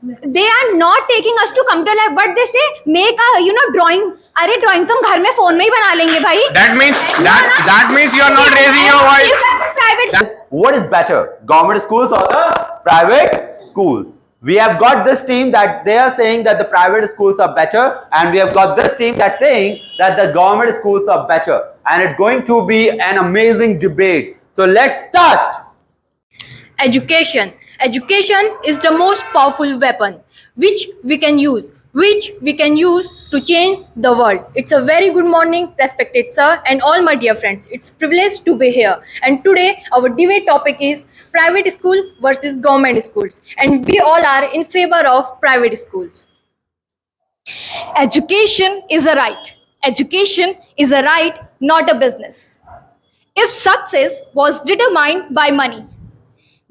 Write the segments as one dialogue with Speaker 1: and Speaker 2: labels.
Speaker 1: they are not taking us to computer lab, but they say make a drawing. अरे drawing तुम घर में phone में ही बना लेंगे भाई.
Speaker 2: That means you are not raising your voice.
Speaker 3: What is better, government schools or the private schools? We have got this team that they are saying that the private schools are better, and we have got this team that's saying that the government schools are better, and it's going to be an amazing debate. So let's start.
Speaker 4: Education. Education is the most powerful weapon which we can use to change the world. It's a very good morning, respected sir and all my dear friends. It's a privilege to be here. And today our debate topic is private school versus government schools. And we all are in favor of private schools.
Speaker 1: Education is a right. Education is a right, not a business. If success was determined by money,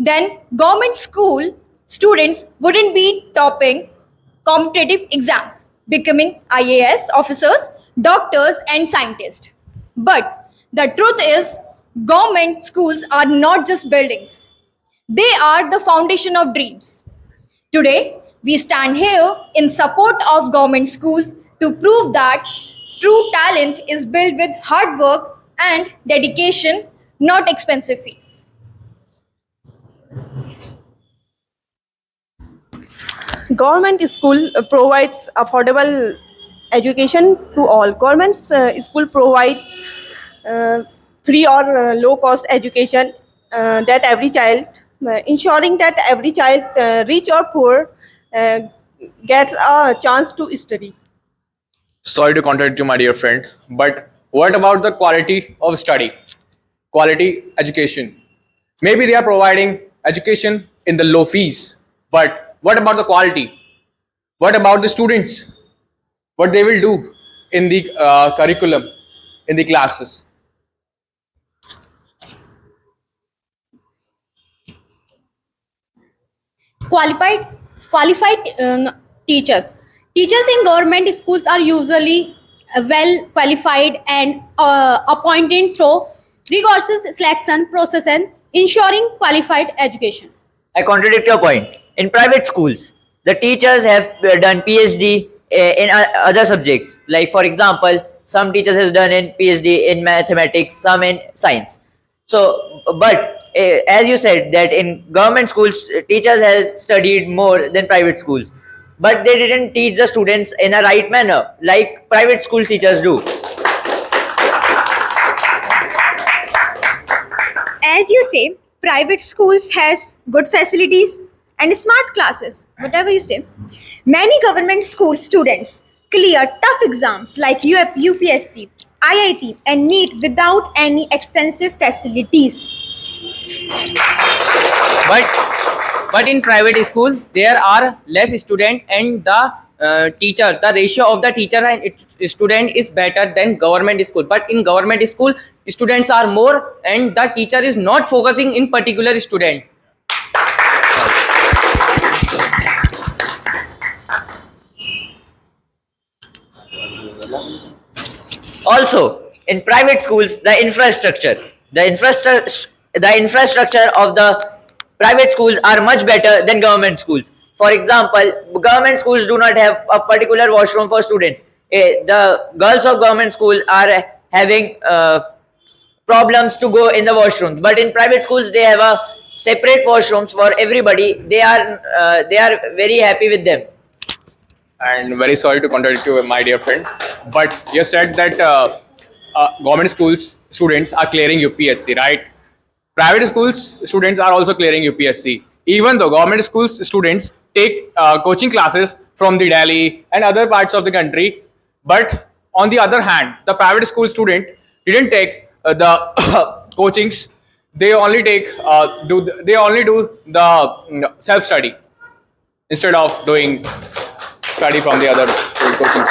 Speaker 1: then government school students wouldn't be topping competitive exams, becoming IAS officers, doctors, and scientists. But the truth is, government schools are not just buildings, they are the foundation of dreams. Today, we stand here in support of government schools to prove that true talent is built with hard work and dedication, not expensive fees.
Speaker 5: Government school provides affordable education to all. Government school provide free or low cost education that every child, ensuring that every child, rich or poor, gets a chance to study.
Speaker 2: Sorry to contradict you, my dear friend, but what about the quality of study? Quality education. Maybe they are providing education in the low fees, but what about the quality? What about the students? What they will do in the curriculum, in the classes?
Speaker 4: Qualified teachers. Teachers in government schools are usually well qualified and appointed through rigorous selection process and ensuring qualified education.
Speaker 6: I contradict your point. In private schools, the teachers have done PhD in other subjects. Like for example, some teachers has done in PhD in mathematics, some in science. So, but as you said that in government schools, teachers has studied more than private schools. But they didn't teach the students in a right manner like private school teachers do.
Speaker 1: As you say, private schools has good facilities and smart classes, whatever you say. Many government school students clear tough exams like UPSC, IIT and NEET without any expensive facilities.
Speaker 7: But in private schools there are less students and the ratio of the teacher and student is better than government school. But in government school, students are more and the teacher is not focusing in particular student.
Speaker 6: Also, in private schools, the infrastructure of the private schools are much better than government schools. For example, government schools do not have a particular washroom for students. The girls of government school are having problems to go in the washrooms, but in private schools they have a separate washrooms for everybody. They are very happy with them.
Speaker 2: And very sorry to contradict you, my dear friend, but you said that government schools students are clearing UPSC, right? Private schools students are also clearing UPSC. Even though government schools students take coaching classes from the Delhi and other parts of the country, but on the other hand, the private school student didn't take the coachings. They only do the self study instead of doing study from the other coachings.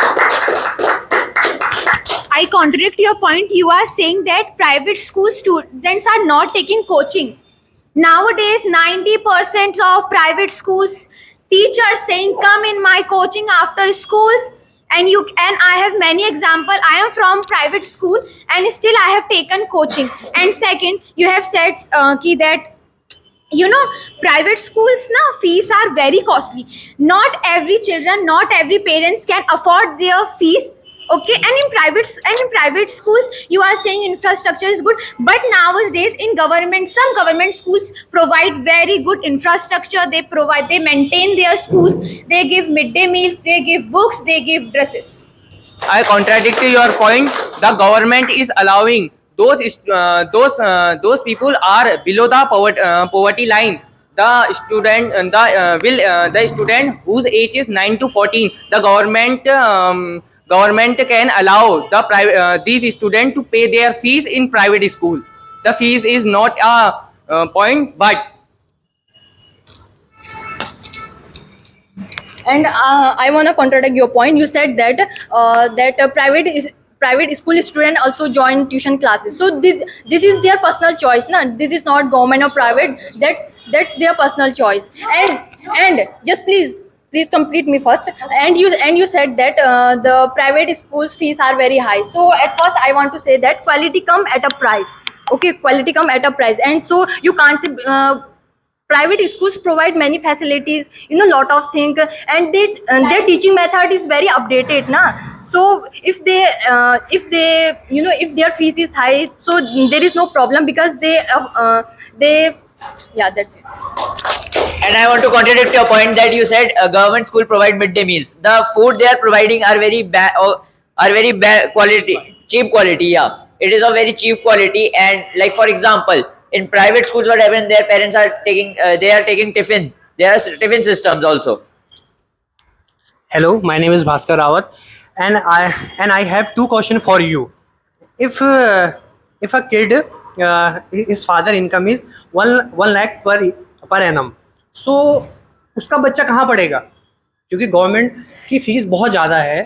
Speaker 1: I contradict your point. You are saying that private school students are not taking coaching. Nowadays, 90% of private schools teachers saying, "Come in my coaching after schools." And I have many examples. I am from private school and still I have taken coaching. And second, you have said that you know, private schools now fees are very costly. Not every children, not every parents can afford their fees. Okay, and in private schools you are saying infrastructure is good, but nowadays in government, some government schools provide very good infrastructure. They maintain their schools, they give midday meals, they give books, they give dresses.
Speaker 7: I contradict your point. The government is allowing those people are below the poverty line. The student the student whose age is 9 to 14, the government can allow the private these students to pay their fees in private school. The fees is not a point, but
Speaker 4: And I want to contradict your point. You said that private school student also join tuition classes. So this is their personal choice, na? This is not government or private. That's their personal choice. And just please complete me first. And you said that the private schools fees are very high. So at first I want to say that quality come at a price. Okay, quality come at a price, and so you can't say. Private schools provide many facilities, lot of things, and their teaching method is very updated, na. So if they if their fees is high, so there is no problem, because they yeah, that's it.
Speaker 6: And I want to contradict your point that you said government school provide midday meals. The food they are providing are very bad, quality, cheap quality. Yeah, it is of very cheap quality. And like for example, in private schools, what happens? Their parents are taking, they are taking tiffin. There are tiffin systems also.
Speaker 8: Hello, my name is Bhaskar Rawat, and I have two questions for you. If a kid, his father income is one lakh per annum, so उसका बच्चा कहाँ पढ़ेगा? क्योंकि government की fees बहुत ज़्यादा है,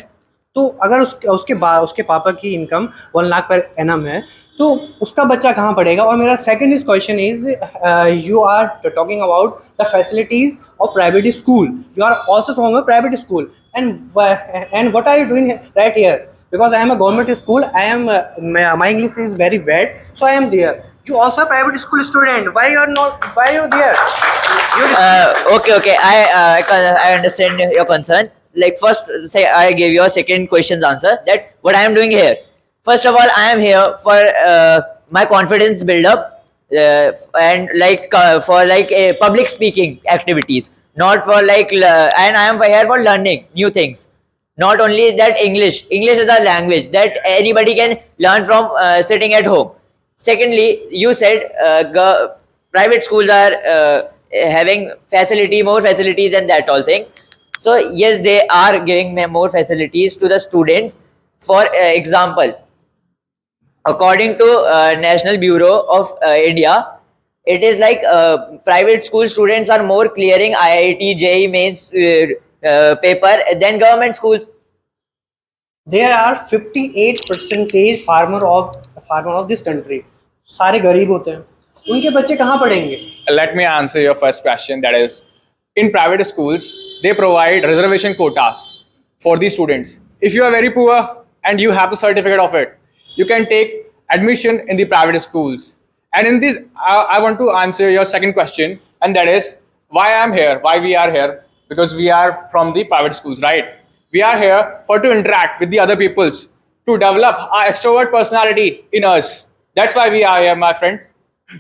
Speaker 8: तो अगर उसके पापा की इनकम 1 लाख पर एनम है, तो उसका बच्चा कहाँ पढ़ेगा? और मेरा second is question is, you are talking about the facilities of private school. You are also from a private school, and what are you doing right here? Because I am a government school, my English is very bad, so I am there. You also a private school student. Why you there?
Speaker 6: Okay. I understand your concern. Like first, say I gave you a second question's answer, that what I am doing here. First of all, I am here for my confidence build up, and for public speaking activities, not for and I am here for learning new things. Not only that, English is a language that anybody can learn from sitting at home. Secondly, you said private schools are having more facilities and that all things. So yes, they are giving more facilities to the students. For example, according to National Bureau of India, it is like private school students are more clearing IIT, JEE mains paper than government schools.
Speaker 8: There are 58% farmer of this country. सारे गरीब होते हैं, उनके बच्चे कहाँ पढ़ेंगे?
Speaker 2: Let me answer your first question. That is, in private schools, they provide reservation quotas for the students. If you are very poor and you have the certificate of it, you can take admission in the private schools. And in this, I want to answer your second question, and that is why I am here, why we are here. Because we are from the private schools, right? We are here to interact with the other peoples, to develop our extrovert personality in us. That's why we are here, my friend.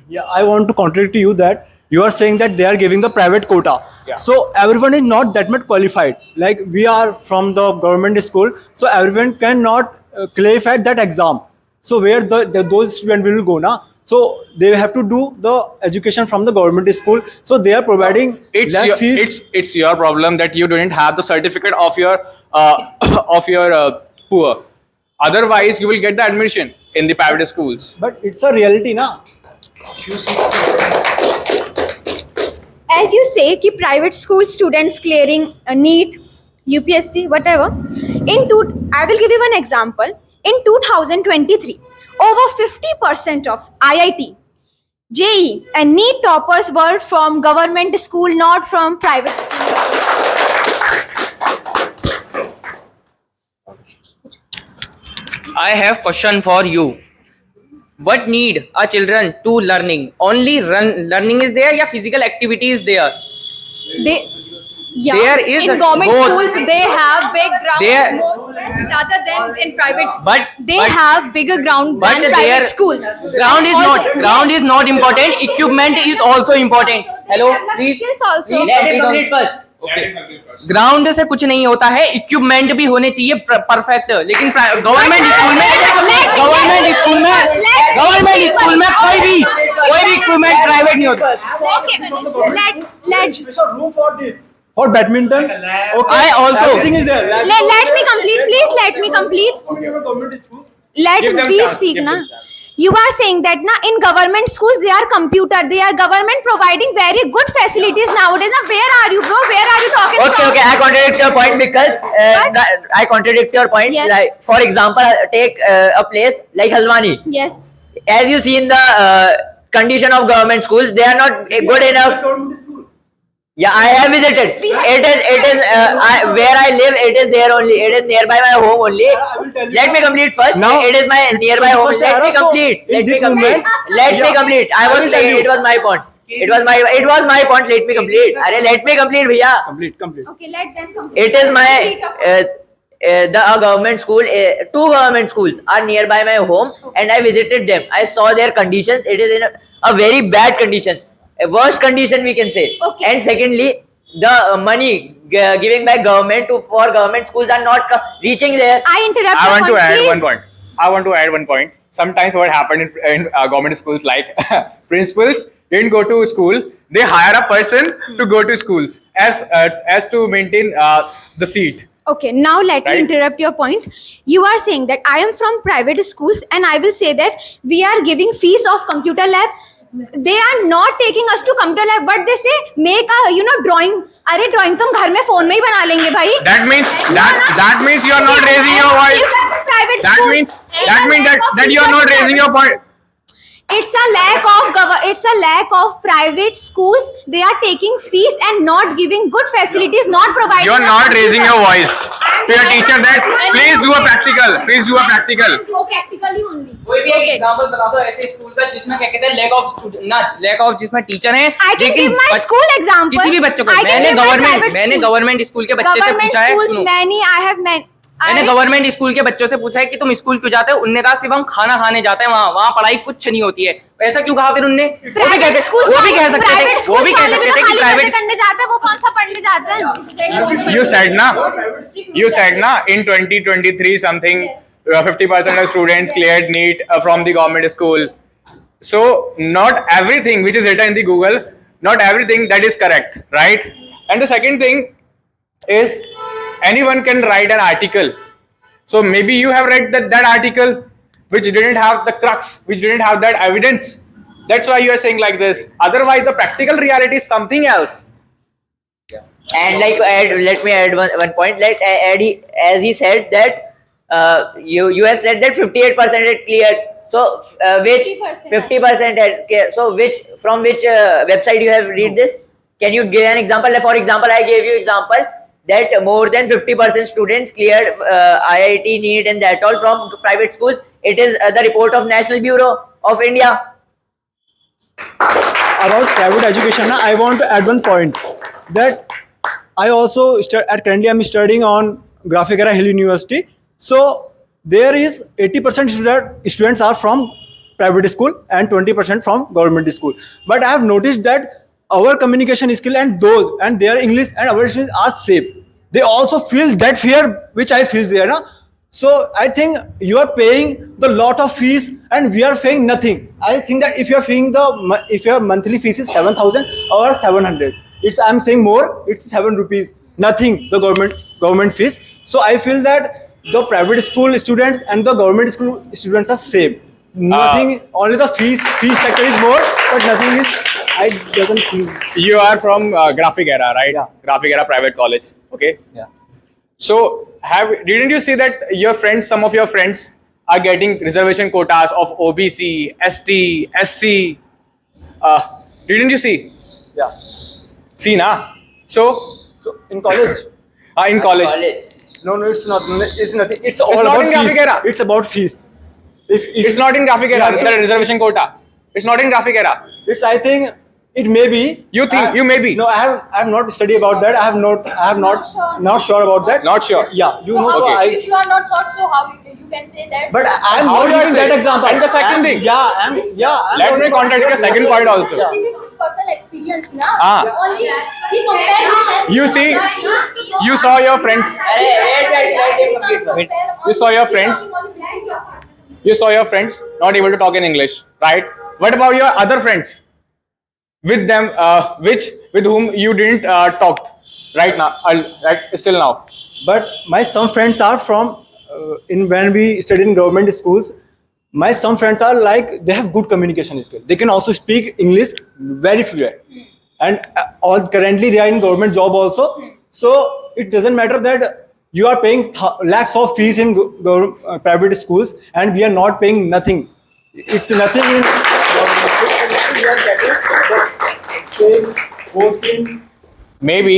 Speaker 9: Yeah, I want to contradict you that you are saying that they are giving the private quota.
Speaker 2: Yeah.
Speaker 9: So everyone is not that much qualified. Like we are from the government school, so everyone cannot clarify that exam. So where those students will go now? So they have to do the education from the government school. So they are providing less fees.
Speaker 2: It's your problem that you didn't have the certificate of your poor. Otherwise, you will get the admission in the private schools.
Speaker 9: But it's a reality now.
Speaker 1: As you say कि private school students clearing NEET, UPSC, whatever. I will give you one example. In 2023, over 50% of IIT, JEE, and NEET toppers were from government school, not from private school.
Speaker 7: I have question for you. what need our children to learning? Only learning is there, या physical activity is there?
Speaker 1: They, yeah,
Speaker 7: There is
Speaker 1: in
Speaker 7: a-
Speaker 1: government
Speaker 7: both.
Speaker 1: schools they have big grounds
Speaker 7: There-
Speaker 1: more rather than in private schools.
Speaker 7: But-
Speaker 1: they
Speaker 7: but-
Speaker 1: have bigger ground
Speaker 7: But
Speaker 1: than private
Speaker 7: there,
Speaker 1: schools.
Speaker 7: ground is not important. Equipment is also important. Hello, please. Please
Speaker 6: Let
Speaker 7: complete
Speaker 6: him complete first.
Speaker 7: Ground से कुछ नहीं होता है, equipment भी होने चाहिए perfect, लेकिन government school में कोई भी इक्विपमेंट प्राइवेट नहीं होता.
Speaker 1: Okay, let
Speaker 9: Special room for this. For badminton. Okay.
Speaker 7: I also-
Speaker 9: Everything is there.
Speaker 1: let me complete. Please let me complete.
Speaker 9: Government schools.
Speaker 1: Let
Speaker 2: Give them
Speaker 1: please
Speaker 2: chance,
Speaker 1: speak
Speaker 2: give
Speaker 1: na.
Speaker 2: them chance.
Speaker 1: You are saying that na in government schools they are computer, they are government providing very good facilities nowadays. Now where are you, bro? Where are you talking
Speaker 6: Okay,
Speaker 1: from?
Speaker 6: okay, I contradict your point because I contradict your point.
Speaker 1: Yes.
Speaker 6: Like, for example, take a place like Halwani.
Speaker 1: Yes.
Speaker 6: As you see in the condition of government schools, they are not good enough.
Speaker 9: Government school.
Speaker 6: Yeah, I have visited. It is where I live. It is there only. It is nearby my home only.
Speaker 9: I will tell you
Speaker 6: Let me complete first.
Speaker 9: Now,
Speaker 6: It is my nearby home.
Speaker 9: first
Speaker 6: Let
Speaker 9: era,
Speaker 6: me
Speaker 9: so
Speaker 6: complete.
Speaker 9: in
Speaker 6: Let me
Speaker 9: this
Speaker 6: complete.
Speaker 9: moment-
Speaker 6: Let me
Speaker 9: Yeah.
Speaker 6: complete.
Speaker 9: I will tell you.
Speaker 6: It was my point. It was my point. Let me complete. Arey, let me complete, bhaiya.
Speaker 9: Complete.
Speaker 1: Okay, let them complete.
Speaker 6: It is my the government school. Two government schools are nearby my home, and I visited them. I saw their conditions. It is in a very bad condition, a worst condition we can say.
Speaker 1: Okay.
Speaker 6: And secondly, the money giving by government for government schools are not reaching there.
Speaker 1: I interrupt
Speaker 2: I
Speaker 1: your
Speaker 2: want to
Speaker 1: point,
Speaker 2: add
Speaker 1: please.
Speaker 2: one point. I want to add one point. Sometimes what happened in government schools, like principals didn't go to school, they hire a person to go to schools as to maintain the seat.
Speaker 1: Okay, now let me
Speaker 2: Right?
Speaker 1: interrupt your point. You are saying that I am from private schools and I will say that we are giving fees of computer lab. They are not taking us to computer lab, but they say make a drawing. अरे drawing तुम घर में phone में ही बना लेंगे भाई.
Speaker 2: That means you are not raising your voice. That means that you are not raising your point.
Speaker 1: It's a lack of private schools. They are taking fees and not giving good facilities, not providing.
Speaker 2: You are
Speaker 1: us
Speaker 2: not
Speaker 1: computer.
Speaker 2: raising your voice to your teacher that please do a practical. Please do a practical.
Speaker 1: Okay, practically only.
Speaker 7: कोई भी
Speaker 1: Okay.
Speaker 7: Example बता दो ऐसे school का जिसमें क्या कहते हैं लैक ऑफ जिसमें टीचर हैं,
Speaker 1: I can
Speaker 7: लेकिन
Speaker 1: give my
Speaker 7: बच-
Speaker 1: school example.
Speaker 7: किसी भी बच्चों को
Speaker 1: I can
Speaker 7: मैंने
Speaker 1: give my private
Speaker 7: मैंने
Speaker 1: schools.
Speaker 7: गवर्नमेंट स्कूल के बच्चे से
Speaker 1: Government
Speaker 7: पूछा है,
Speaker 1: schools,
Speaker 7: सुनो,
Speaker 1: many I have met.
Speaker 7: मैंने गवर्नमेंट स्कूल के बच्चों से पूछा है कि तुम स्कूल क्यों जाते हो, उनने कहा सिर्फ हम खाना खाने जाते हैं, वहाँ पढ़ाई कुछ नहीं होती है. ऐसा क्यों कहा फिर उनने? वो भी कह सकते थे कि प्राइवेट
Speaker 1: करने जाते हैं, वो कौन सा पढ़ने जाते हैं?
Speaker 2: You said na in 2023 something 50% of students cleared NEET from the government school. So not everything which is written in the Google, not everything that is correct, right? And the second thing is anyone can write an article. So maybe you have read that article which didn't have the crux, which didn't have that evidence. That's why you are saying like this. Otherwise, the practical reality is something else.
Speaker 6: And like let me add one point. As he said that you have said that 58% had cleared. So which 50% had cleared. So from which website you have read this? Can you give an example? For example, I gave you example that more than 50% students cleared IIT, NEET, and that all from private schools. It is the report of National Bureau of India.
Speaker 9: About private education, I want to add one point that I also currently I'm studying on Graphicera Hill University. So there is 80% students are from private school and 20% from government school. But I have noticed that our communication skill and their English and our English are same. They also feel that fear which I feel there. Na? So I think you are paying the lot of fees and we are paying nothing. I think that if you are paying if your monthly fees is 7,000 or 700, I'm saying more. It's 7 rupees. Nothing the government fees. So I feel that the private school students and the government school students are same. Nothing. Only the fees structure is more, but nothing is. I doesn't think.
Speaker 2: You are from Graphicera, right?
Speaker 9: Yeah.
Speaker 2: Graphicera Private College. Okay.
Speaker 9: Yeah.
Speaker 2: So didn't you see that some of your friends are getting reservation quotas of OBC, ST, SC? Didn't you see?
Speaker 9: Yeah.
Speaker 2: See na? So
Speaker 9: in college.
Speaker 2: in college.
Speaker 9: No, it's not. It's nothing. It's all
Speaker 2: not
Speaker 9: about
Speaker 2: in
Speaker 9: fees.
Speaker 2: Graphicera.
Speaker 9: It's about fees. if
Speaker 2: It's not in graphic era.
Speaker 9: Yeah,
Speaker 2: The reservation quota. It's not in graphic era.
Speaker 9: it's, I think it may be.
Speaker 2: You think- you may be.
Speaker 9: No, I have not studied about that. I have not sure about that.
Speaker 2: Not sure.
Speaker 9: Yeah, you know.
Speaker 4: how,
Speaker 9: So
Speaker 2: Okay.
Speaker 4: if you are not sure, so how you can say that?
Speaker 9: but I am
Speaker 2: How
Speaker 9: not
Speaker 2: do I
Speaker 9: giving
Speaker 2: say?
Speaker 9: that example.
Speaker 2: And the second
Speaker 9: I'm-
Speaker 2: thing.
Speaker 9: I'm
Speaker 2: Let me
Speaker 9: not-
Speaker 2: contradict your second point also.
Speaker 4: This is his personal experience, na?
Speaker 2: Ah.
Speaker 4: Only he compared himself.
Speaker 2: You see, you saw your friends. You saw your friends. You saw your friends not able to talk in English, right? What about your other friends? With them, with whom you didn't talk right now, right still now.
Speaker 9: But my some friends are from in when we studied in government schools. My some friends are like they have good communication skill. They can also speak English very fluent, and all currently they are in government job also. So it doesn't matter that you are paying lakhs of fees in private schools, and we are not paying nothing. It's nothing in government schools. We are getting the same coaching.
Speaker 2: Maybe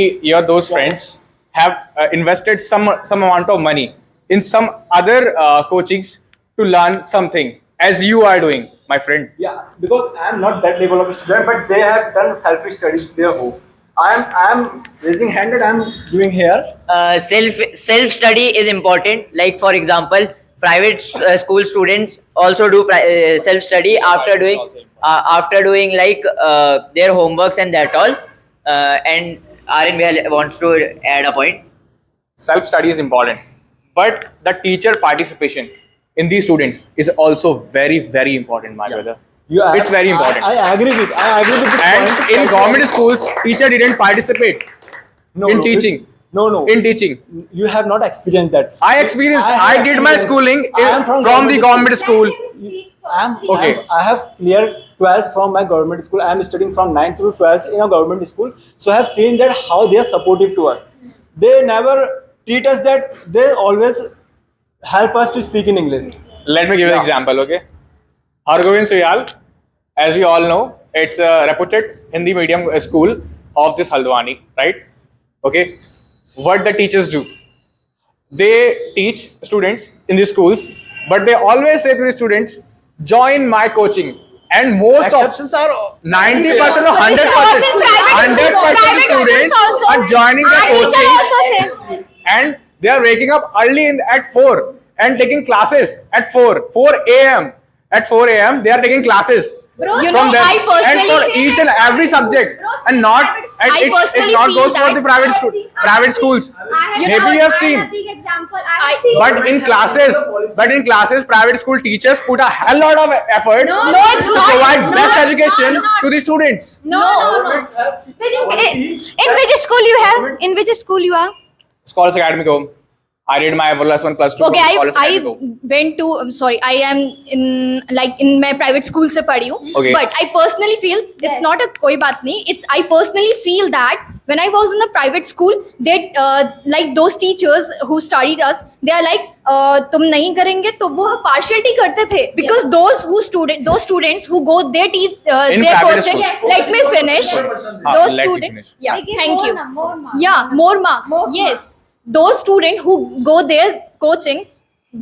Speaker 2: those friends have invested some amount of money in some other coachings to learn something, as you are doing, my friend.
Speaker 9: Yeah, because I am not that level of a student, but they have done self studies their home. I am raising hand and I am doing here.
Speaker 6: Self study is important. Like for example, private school students also do self study after doing like their homeworks and that all. And Aryan wants to add a point.
Speaker 2: Self-study is important, but the teacher participation in these students is also very, very important, my brother. It's very important.
Speaker 9: I agree with this
Speaker 2: And
Speaker 9: point.
Speaker 2: in government schools, teacher didn't participate
Speaker 9: No,
Speaker 2: in
Speaker 9: no,
Speaker 2: teaching.
Speaker 9: it's- No.
Speaker 2: In teaching.
Speaker 9: You have not experienced that.
Speaker 2: I experienced. I
Speaker 9: have
Speaker 2: did my
Speaker 9: experienced.
Speaker 2: schooling
Speaker 9: I am
Speaker 2: from the government school. Okay.
Speaker 9: I have cleared 12th from my government school. I am studying from 9th to 12th in a government school. So I have seen that how they are supportive to us. They never treat us that. They always help us to speak in English.
Speaker 2: Let me give you an example, okay? Hargobind Suyal, as we all know, it's a reputed Hindi medium school of this Haldwani, right? Okay. What the teachers do? They teach students in these schools, but they always say to the students, join my coaching. And most
Speaker 9: Exceptions
Speaker 2: of
Speaker 9: are
Speaker 2: 90% or 100%,
Speaker 1: Also in private
Speaker 2: 100%
Speaker 1: schools
Speaker 2: students
Speaker 1: also.
Speaker 2: are joining the
Speaker 1: Our teacher also
Speaker 2: coachings,
Speaker 1: says.
Speaker 2: and they are waking up early at 4 and taking classes at 4 a.m. At 4 a.m. they are taking classes.
Speaker 1: Bro, you
Speaker 2: from
Speaker 1: know,
Speaker 2: them.
Speaker 1: I personally
Speaker 2: and for
Speaker 1: feel
Speaker 2: each and every subject, and not and
Speaker 1: I
Speaker 2: it's
Speaker 1: personally
Speaker 2: not
Speaker 1: feel
Speaker 2: goes for
Speaker 1: that-
Speaker 2: the private schools.
Speaker 1: You
Speaker 2: Maybe
Speaker 1: know,
Speaker 2: you have seen. But in classes, private school teachers put a hell lot of efforts
Speaker 1: No, it's
Speaker 2: to
Speaker 1: not.
Speaker 2: provide
Speaker 1: No,
Speaker 2: best
Speaker 1: it's
Speaker 2: education
Speaker 1: not.
Speaker 2: to the students.
Speaker 1: No. In which school you have? In which school you are?
Speaker 2: Scholars Academic Home. I did my +1, +2.
Speaker 1: Okay,
Speaker 2: from Scholars
Speaker 1: I
Speaker 2: Academic Home.
Speaker 1: went to. I'm sorry, I am in my private school से पढ़ी हूँ.
Speaker 2: Okay.
Speaker 1: But I personally feel it's not a कोई बात नहीं. It's I personally feel that when I was in a private school, they like those teachers who studied us, they are like तुम नहीं करेंगे तो वो partiality करते थे because those students who go their
Speaker 2: In
Speaker 1: their
Speaker 2: private
Speaker 1: coaching.
Speaker 2: schools.
Speaker 1: Let me finish. Those
Speaker 2: let me
Speaker 1: students.
Speaker 2: finish.
Speaker 1: Yeah, thank you. Yeah, more marks. Yes. Those students who go there coaching,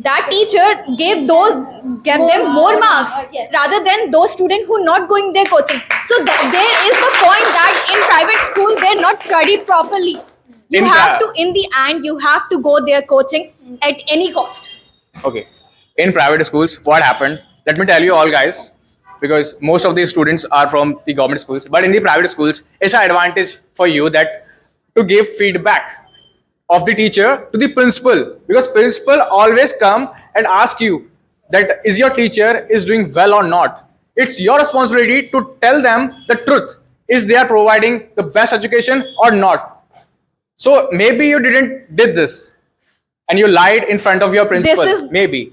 Speaker 1: that teacher gave them more marks rather than those students who not going there coaching. So there is the point that in private school they're not studied properly. You have to, in the end, you have to go there coaching at any cost.
Speaker 2: Okay. In private schools, what happened? Let me tell you all, guys, because most of these students are from the government schools. But in the private schools, it's an advantage for you that to give feedback of the teacher to the principal, because principal always come and ask you that is your teacher is doing well or not. It's your responsibility to tell them the truth. Is they are providing the best education or not? So maybe you did this and you lied in front of your principal.
Speaker 1: is-
Speaker 2: Maybe.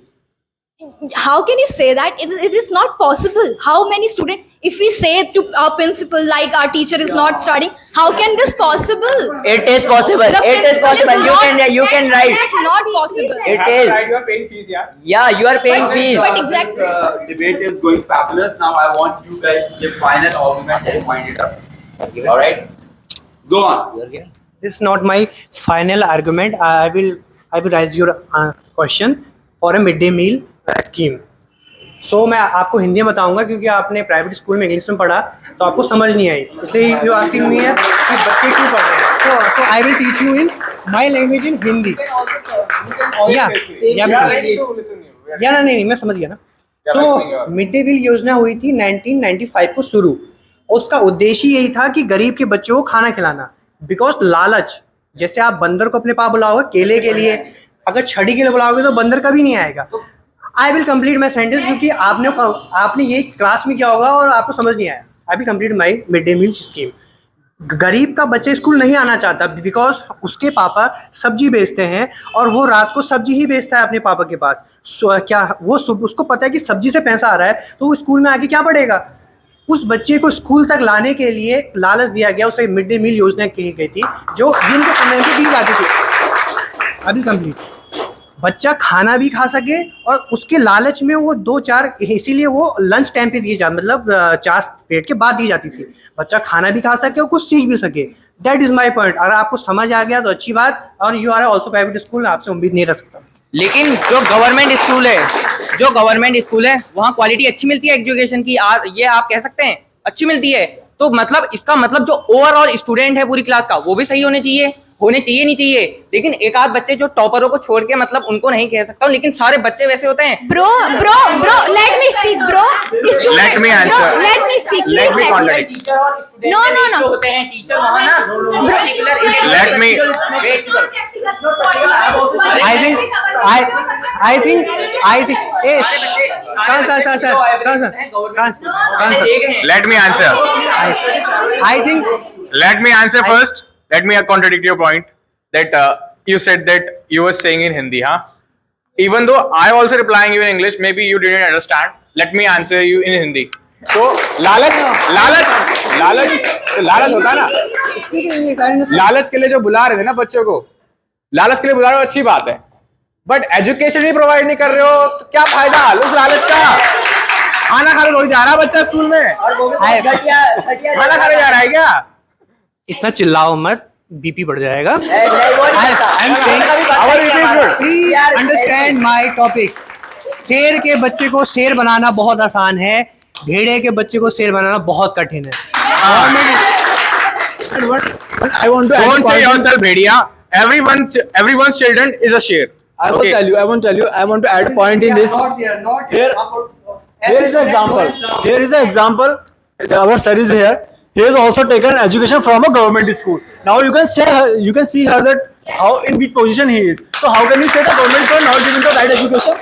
Speaker 1: How can you say that? It is not possible. How many students, if we say to our principal like our teacher is not studying, how can this possible?
Speaker 6: It is possible.
Speaker 1: The
Speaker 6: It is
Speaker 1: principal
Speaker 6: possible. You can
Speaker 1: It
Speaker 6: write.
Speaker 1: is not possible.
Speaker 6: It is.
Speaker 2: You are paying fees, yeah.
Speaker 6: Yeah, you are paying fees.
Speaker 1: But exactly.
Speaker 3: Debate is going fabulous. Now I want you guys to give final argument and wind it up. All right, go on.
Speaker 8: This is not my final argument. I will raise your question for a midday meal scheme. सो मैं आपको हिंदी में बताऊंगा क्योंकि आपने private school में English में पढ़ा तो आपको समझ नहीं आई, इसलिए यू आस्किंग मी है कि बच्चे क्यों पढ़ रहे हैं। So I will teach you in my language in Hindi. या नहीं, मैं समझ गया ना। सो मिड डे मील योजना हुई थी 1995 को शुरू। उसका उद्देश्य यही था कि गरीब के बच्चों को खाना खिलाना। बिकॉज लालच, जैसे आप बंदर को अपने पास बुलाओगे केले के लिए, अगर छड़ी के लिए बुलाओगे तो बंदर कभी नहीं आएगा। आई विल कंप्लीट माई सेंटेंस क्योंकि आपने ये क्लास में क्या होगा और आपको समझ नहीं आया। I will complete my mid day meal scheme. गरीब का बच्चा स्कूल नहीं आना चाहता बिकॉज उसके पापा सब्जी बेचते हैं और वो रात को सब्जी ही बेचता है अपने पापा के पास। क्या वो उसको पता है कि सब्जी से पैसा आ रहा है तो वो स्कूल में आके क्या पढ़ेगा। उस बच्चे को स्कूल तक लाने के लिए लालच दिया गया, उसे मिड डे मील योजना की गई थी जो दिन के समय में दी जाती थी। अभी कंप्लीट बच्चा खाना भी खा सके और उसके लालच में वो 2-4, इसीलिए वो लंच टाइम पे दिए जाते, मतलब 4 पेट के बाद दी जाती थी। बच्चा खाना भी खा सके और कुछ सीख भी सके। That is my point. अगर आपको समझ आ गया तो अच्छी बात, और you are also private school, आपसे उम्मीद नहीं रख सकता।
Speaker 7: लेकिन जो गवर्नमेंट स्कूल है वहाँ क्वालिटी अच्छी मिलती है एजुकेशन की, ये आप कह सकते हैं अच्छी मिलती है। तो मतलब इसका मतलब जो ओवरऑल स्टूडेंट है पूरी क्लास का वो भी सही होने चाहिए नहीं चाहिए। लेकिन एक आध बच्चे जो टॉपरों को छोड़ के मतलब उनको नहीं कह सकता हूँ, लेकिन सारे बच्चे वैसे होते हैं।
Speaker 1: Bro, let me speak, bro.
Speaker 2: Let me answer.
Speaker 1: Bro, let me speak.
Speaker 2: Let me contradict.
Speaker 7: Teacher और स्टूडेंट
Speaker 1: No.
Speaker 7: होते हैं, टीचर वहाँ ना
Speaker 2: Let me-
Speaker 8: I think
Speaker 2: Let me answer. Let me answer first. Let me contradict your point that you said that you were saying in Hindi, huh? Even though I also replying you in English, maybe you didn't understand. Let me answer you in Hindi. So लालच होता है ना। लालच के लिए जो बुला रहे थे ना बच्चों को, लालच के लिए बुला रहे हो अच्छी बात है, बट एजुकेशन ही प्रोवाइड नहीं कर रहे हो तो क्या फायदा उस लालच का। खाना खाने रोज जा रहा है बच्चा स्कूल में, खाना खाने जा रहा है क्या?
Speaker 8: इतना चिल्लाओ मत, बीपी बढ़ जाएगा। Please understand my topic. शेर के बच्चे को शेर बनाना बहुत आसान है, भेड़े के बच्चे को शेर बनाना बहुत कठिन है।
Speaker 9: I want to add
Speaker 2: Don't say
Speaker 9: point.
Speaker 2: yourself Bhediya. Everyone's children is a share.
Speaker 9: I want to tell you. I want to add point in this. Here is an example. Here is an example. Our sir is here. He has also taken education from a government school. Now you can see her that how in which position he is. So how can you say the government school not giving the right education?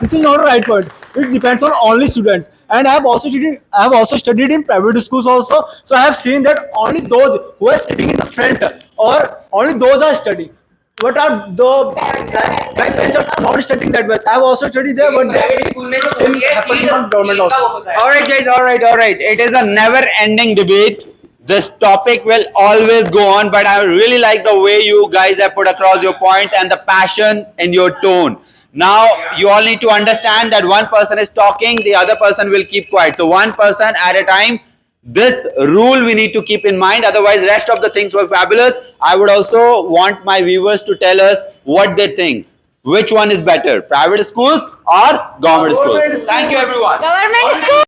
Speaker 9: This is not a right point. It depends on only students. And I have also studied in private schools also. So I have seen that only those who are sitting in the front or only those are studying. What are the backbenchers are not studying that much. I have also studied there, but same happening on government also.
Speaker 3: All right, guys. All right. It is a never-ending debate. This topic will always go on, but I really like the way you guys have put across your points and the passion in your tone. Now, you all need to understand that one person is talking, the other person will keep quiet. So, one person at a time. This rule we need to keep in mind. Otherwise, rest of the things were fabulous. I would also want my viewers to tell us what they think. Which one is better, private schools or government schools? Thank you, everyone.
Speaker 1: Government school.